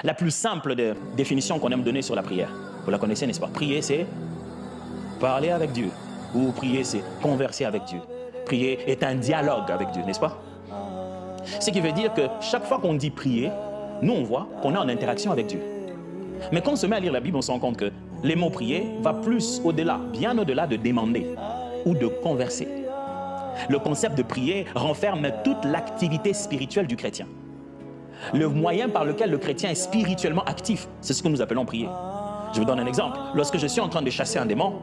La plus simple définition qu'on aime donner sur la prière, vous la connaissez, n'est-ce pas? Prier, c'est parler avec Dieu. Ou prier, c'est converser avec Dieu. Prier est un dialogue avec Dieu, n'est-ce pas? Ce qui veut dire que chaque fois qu'on dit prier, nous on voit qu'on est en interaction avec Dieu. Mais quand on se met à lire la Bible, on se rend compte que les mots prier va plus au-delà, bien au-delà de demander ou de converser. Le concept de prier renferme toute l'activité spirituelle du chrétien. Le moyen par lequel le chrétien est spirituellement actif, c'est ce que nous appelons prier. Je vous donne un exemple. Lorsque je suis en train de chasser un démon,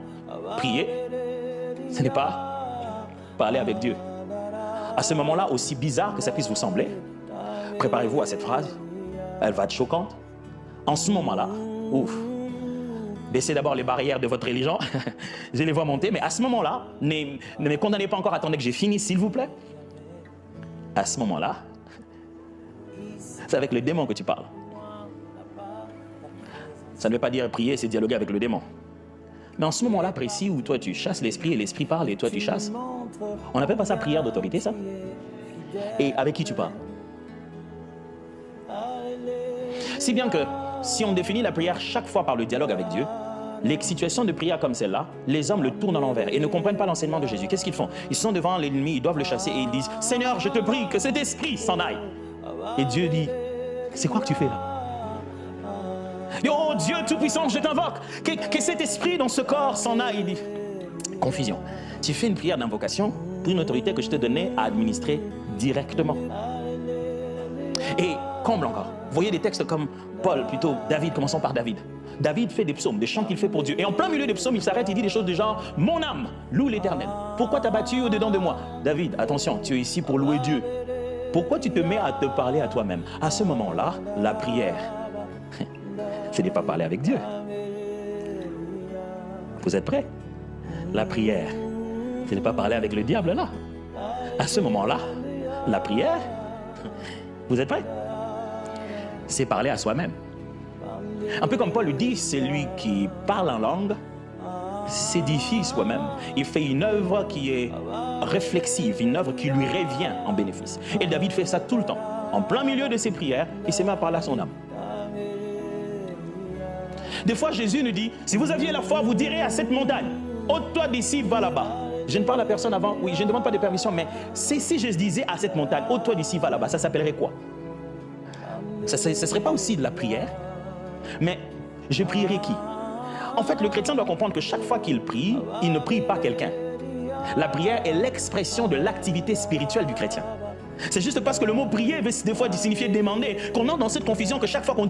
prier, ce n'est pas parler avec Dieu. À ce moment-là, aussi bizarre que ça puisse vous sembler, préparez-vous à cette phrase, elle va être choquante. En ce moment-là, ouf, baissez d'abord les barrières de votre religion, je les vois monter, mais à ce moment-là, ne me condamnez pas encore, attendez que j'ai fini, s'il vous plaît. À ce moment-là, c'est avec le démon que tu parles. Ça ne veut pas dire prier, c'est dialoguer avec le démon. Mais en ce moment-là précis où toi tu chasses l'esprit et l'esprit parle et toi tu chasses, on n'appelle pas ça prière d'autorité, ça? Et avec qui tu parles? Si bien que si on définit la prière chaque fois par le dialogue avec Dieu, les situations de prière comme celle-là, les hommes le tournent à l'envers et ne comprennent pas l'enseignement de Jésus. Qu'est-ce qu'ils font? Ils sont devant l'ennemi, ils doivent le chasser et ils disent « Seigneur, je te prie que cet esprit s'en aille. » Et Dieu dit « C'est quoi que tu fais là? » Oh Dieu Tout-Puissant, je t'invoque, que cet esprit dans ce corps s'en aille. Il dit « Confusion. Tu fais une prière d'invocation pour une autorité que je te donnais à administrer directement. » Et comble encore. Vous voyez des textes comme Paul, plutôt David, commençons par David. David fait des psaumes, des chants qu'il fait pour Dieu. Et en plein milieu des psaumes, il s'arrête, il dit des choses du genre « Mon âme, loue l'Éternel. Pourquoi t'as battu au-dedans de moi ?» David, attention, tu es ici pour louer Dieu. Pourquoi tu te mets à te parler à toi-même? À ce moment-là, la prière, ce n'est pas parler avec Dieu. Vous êtes prêts? La prière, ce n'est pas parler avec le diable là. À ce moment-là, la prière, vous êtes prêts? C'est parler à soi-même. Un peu comme Paul le dit, c'est lui qui parle en langue, s'édifie soi-même. Il fait une œuvre qui est réflexive, une œuvre qui lui revient en bénéfice. Et David fait ça tout le temps. En plein milieu de ses prières, il se met à parler à son âme. Des fois, Jésus nous dit, si vous aviez la foi, vous direz à cette montagne, ôte-toi d'ici, va là-bas. Je ne parle à personne avant, oui, je ne demande pas de permission, mais si je disais à cette montagne, ôte-toi d'ici, va là-bas, ça s'appellerait quoi? Ça ne serait pas aussi de la prière, mais je prierai qui? En fait, le chrétien doit comprendre que chaque fois qu'il prie, il ne prie pas quelqu'un. La prière est l'expression de l'activité spirituelle du chrétien. C'est juste parce que le mot prier veut des fois signifier demander qu'on entre dans cette confusion que chaque fois qu'on